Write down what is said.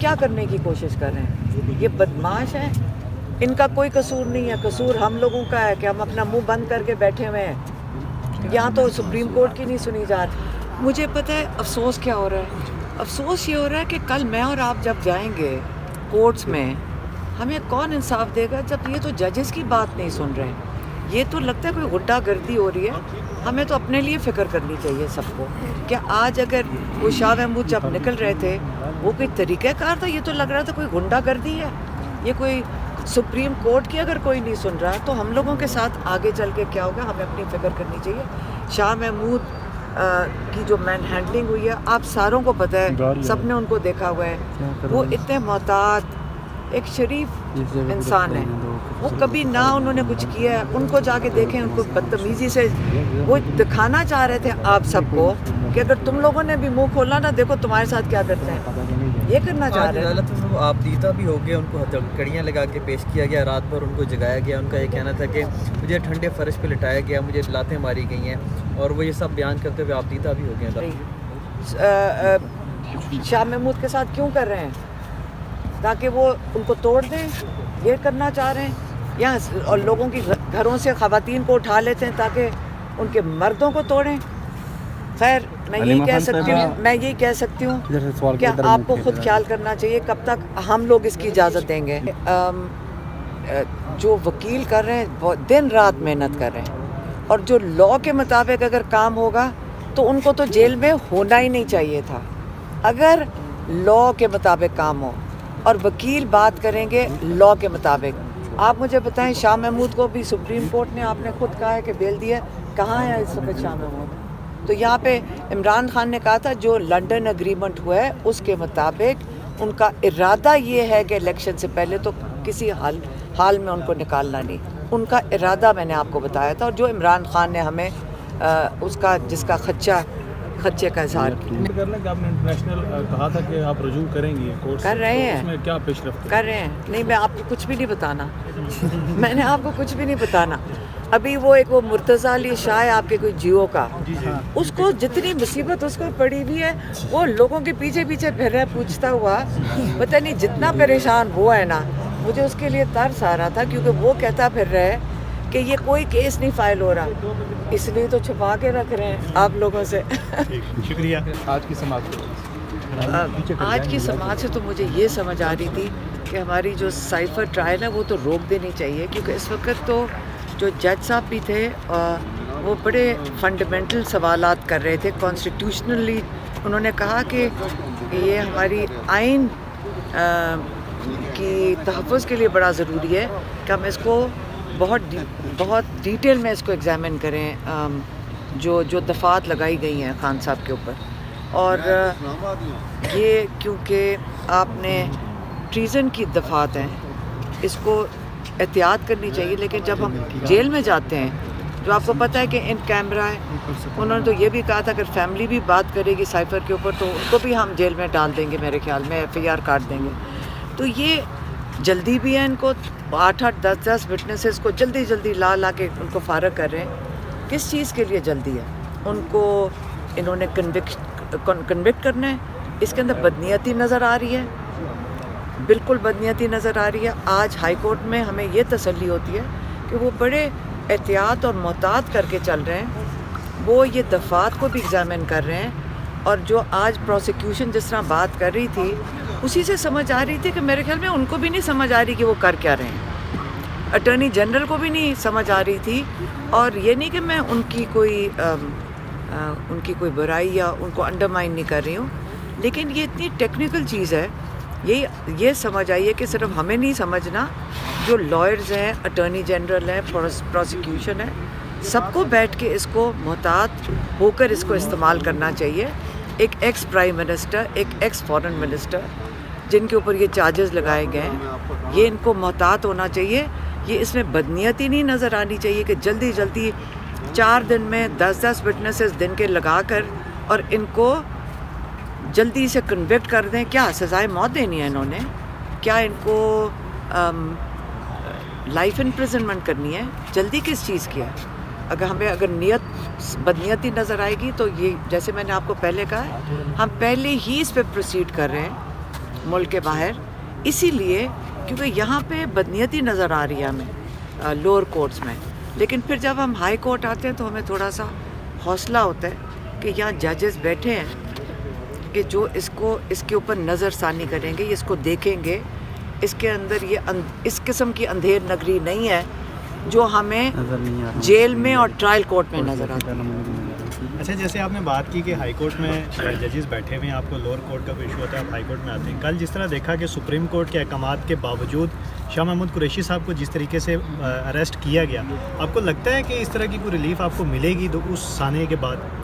کیا کرنے کی کوشش کر رہے ہیں؟ یہ بدماش ہیں، ان کا کوئی قصور نہیں ہے، قصور ہم لوگوں کا ہے کہ ہم اپنا منہ بند کر کے بیٹھے ہوئے ہیں۔ یہاں تو سپریم کورٹ کی نہیں سنی جا رہی۔ مجھے پتہ ہے افسوس کیا ہو رہا ہے، افسوس یہ ہو رہا ہے کہ کل میں اور آپ جب جائیں گے کورٹس میں، ہمیں کون انصاف دے گا جب یہ تو ججز کی بات نہیں سن رہے ہیں؟ یہ تو لگتا ہے کوئی غڈہ گردی ہو رہی ہے۔ ہمیں تو اپنے لیے فکر کرنی چاہیے سب کو کہ آج اگر وہ شاہ محمود جب نکل رہے تھے وہ کوئی طریقہ کار تھا، یہ تو لگ رہا تھا کوئی غنڈہ گردی ہے، یہ کوئی سپریم کورٹ کی اگر کوئی نہیں سن رہا تو ہم لوگوں کے ساتھ آگے چل کے کیا ہوگا، ہمیں اپنی فکر کرنی چاہیے۔ شاہ محمود کی جو مین ہینڈلنگ ہوئی ہے آپ ساروں کو پتہ ہے، سب نے ان کو دیکھا ہوا ہے، وہ اتنے محتاط ایک شریف انسان ہے، وہ کبھی نہ انہوں نے کچھ کیا ہے۔ ان کو جا کے دیکھیں، ان کو بدتمیزی سے وہ دکھانا چاہ رہے تھے آپ سب کو کہ اگر تم لوگوں نے بھی منہ کھولا نا دیکھو تمہارے ساتھ کیا کرتے ہیں، یہ کرنا چاہ رہے ہیں۔ عدالت میں وہ آپ دیتا بھی ہو گیا، ان کو کڑیاں لگا کے پیش کیا گیا، رات بھر ان کو جگایا گیا، ان کا یہ کہنا تھا کہ مجھے ٹھنڈے فرش پہ لٹایا گیا، مجھے لاتیں ماری گئی ہیں، اور وہ یہ سب بیان کرتے ہوئے آپ دیتا بھی ہو گیا۔ شاہ محمود کے ساتھ کیوں کر رہے ہیں؟ تاکہ وہ ان کو توڑ دیں، یہ کرنا چاہ رہے ہیں، یا اور لوگوں کی گھروں سے خواتین کو اٹھا لیتے ہیں تاکہ ان کے مردوں کو توڑیں۔ خیر میں یہی کہہ سکتی ہوں کہ آپ کو خود خیال کرنا چاہیے کب تک ہم لوگ اس کی اجازت دیں گے۔ جو وکیل کر رہے ہیں دن رات محنت کر رہے ہیں، اور جو لاء کے مطابق اگر کام ہوگا تو ان کو تو جیل میں ہونا ہی نہیں چاہیے تھا۔ اگر لاء کے مطابق کام ہو اور وکیل بات کریں گے لاء کے مطابق، آپ مجھے بتائیں شاہ محمود کو بھی سپریم کورٹ نے، آپ نے خود کہا ہے کہ بیل دیا، کہاں ہے اس وقت شاہ محمود؟ تو یہاں پہ عمران خان نے کہا تھا جو لنڈن اگریمنٹ ہوا ہے اس کے مطابق ان کا ارادہ یہ ہے کہ الیکشن سے پہلے تو کسی حال میں ان کو نکالنا نہیں، ان کا ارادہ میں نے آپ کو بتایا تھا، اور جو عمران خان نے ہمیں اس کا جس کا خدشے کا اظہار کیا۔ آپ نے انٹرنیشنل کہا تھا کہ آپ رجوع کریں گے کورٹ، کر رہے ہیں، اس میں کیا پیش رفت کر رہے ہیں؟ نہیں میں آپ کو کچھ بھی نہیں بتانا، میں نے آپ کو کچھ بھی نہیں بتانا۔ ابھی وہ ایک وہ مرتضیٰ علی شاہ ہے آپ کے کوئی جیو کا، اس کو جتنی مصیبت اس کو پڑی ہوئی ہے وہ لوگوں کے پیچھے پیچھے پھر رہا ہے پوچھتا ہوا، پتہ نہیں جتنا پریشان ہوا ہے نا، مجھے اس کے لیے ترس آ رہا تھا کیونکہ وہ کہتا پھر رہا ہے کہ یہ کوئی کیس نہیں فائل ہو رہا، اس لیے تو چھپا کے رکھ رہے ہیں آپ لوگوں سے۔ شکریہ۔ آج کی سماعت آج کی سماعت سے تو مجھے یہ سمجھ آ رہی تھی کہ ہماری جو سائفر ٹرائل ہے وہ تو روک دینی چاہیے، کیونکہ اس وقت تو جو جج صاحب بھی تھے وہ بڑے فنڈامنٹل سوالات کر رہے تھے کانسٹیٹیوشنلی۔ انہوں نے کہا کہ یہ ہماری آئین کی تحفظ کے لیے بڑا ضروری ہے کہ ہم اس کو بہت ڈیٹیل میں اس کو ایگزامن کریں، جو دفعات لگائی گئی ہیں خان صاحب کے اوپر، اور یہ کیونکہ آپ نے ٹریزن کی دفعات ہیں اس کو احتیاط کرنی چاہیے، لیکن جب ہم جیل میں جاتے ہیں جو آپ کو پتہ ہے کہ ان کیمرہ ہے، انہوں نے تو یہ بھی کہا تھا اگر فیملی بھی بات کرے گی سائفر کے اوپر تو ان کو بھی ہم جیل میں ڈال دیں گے، میرے خیال میں FIR کاٹ دیں گے۔ تو یہ جلدی بھی ہے، ان کو 8-8 10-10 وٹنسز کو جلدی لا کے ان کو فارغ کر رہے ہیں۔ کس چیز کے لیے جلدی ہے؟ ان کو انہوں نے کنوکٹ کرنا ہے، اس کے اندر بدنیتی نظر آ رہی ہے، بالکل بدنیتی نظر آ رہی ہے۔ آج ہائی کورٹ میں ہمیں یہ تسلی ہوتی ہے کہ وہ بڑے احتیاط اور محتاط کر کے چل رہے ہیں، وہ یہ دفعات کو بھی ایگزامن کر رہے ہیں، اور جو آج پروسیکیوشن جس طرح بات کر رہی تھی اسی سے سمجھ آ رہی تھی کہ میرے خیال میں ان کو بھی نہیں سمجھ آ رہی کہ وہ کر کیا رہے ہیں، اٹارنی جنرل کو بھی نہیں سمجھ آ رہی تھی۔ اور یہ نہیں کہ میں ان کی کوئی برائی یا ان کو انڈرمائن نہیں کر رہی ہوں، لیکن یہ اتنی ٹیکنیکل چیز ہے، یہ سمجھ آئیے کہ صرف ہمیں نہیں سمجھنا، جو لائرز ہیں، اٹارنی جنرل ہیں، پروسیکیوشن ہے، سب کو بیٹھ کے اس کو محتاط ہو کر اس کو استعمال کرنا چاہیے۔ ایک ایکس پرائم منسٹر، ایک ایکس فارن منسٹر جن کے اوپر یہ چارجز لگائے گئے ہیں، یہ ان کو محتاط ہونا چاہیے۔ یہ اس میں بدنیتی نہیں نظر آنی چاہیے کہ جلدی 4 دن میں 10 وٹنسز دن کے لگا کر اور ان کو جلدی سے کنوکٹ کر دیں۔ کیا سزائے موت دینی ہے انہوں نے؟ کیا ان کو لائف امپریزنمنٹ کرنی ہے؟ جلدی کس چیز کی ہے؟ اگر نیت بدنیتی نظر آئے گی تو یہ جیسے میں نے آپ کو پہلے کہا ہے، ہم پہلے ہی اس پہ پروسیڈ کر رہے ہیں، ملک کے باہر، اسی لیے کیونکہ یہاں پہ بدنیتی نظر آ رہی ہے ہمیں لوور کورٹس میں، لیکن پھر جب ہم ہائی کورٹ آتے ہیں تو ہمیں تھوڑا سا حوصلہ ہوتا ہے کہ یہاں ججز بیٹھے ہیں کہ جو اس کے اوپر نظر ثانی کریں گے، اس کو دیکھیں گے، اس کے اندر یہ اس قسم کی اندھیر نگری نہیں ہے جو ہمیں جیل میں اور ٹرائل کورٹ میں نظر آتی ہے۔ اچھا، جیسے آپ نے بات کی کہ ہائی کورٹ میں ججز بیٹھے ہوئے ہیں، آپ کو لوور کورٹ کا کوئی ایشو ہوتا ہے، آپ ہائی کورٹ میں آتے ہیں، کل جس طرح دیکھا کہ سپریم کورٹ کے احکامات کے باوجود شاہ محمود قریشی صاحب کو جس طریقے سے اریسٹ کیا گیا، آپ کو لگتا ہے کہ اس طرح کی کوئی ریلیف آپ کو ملے گی اس سانے کے بعد؟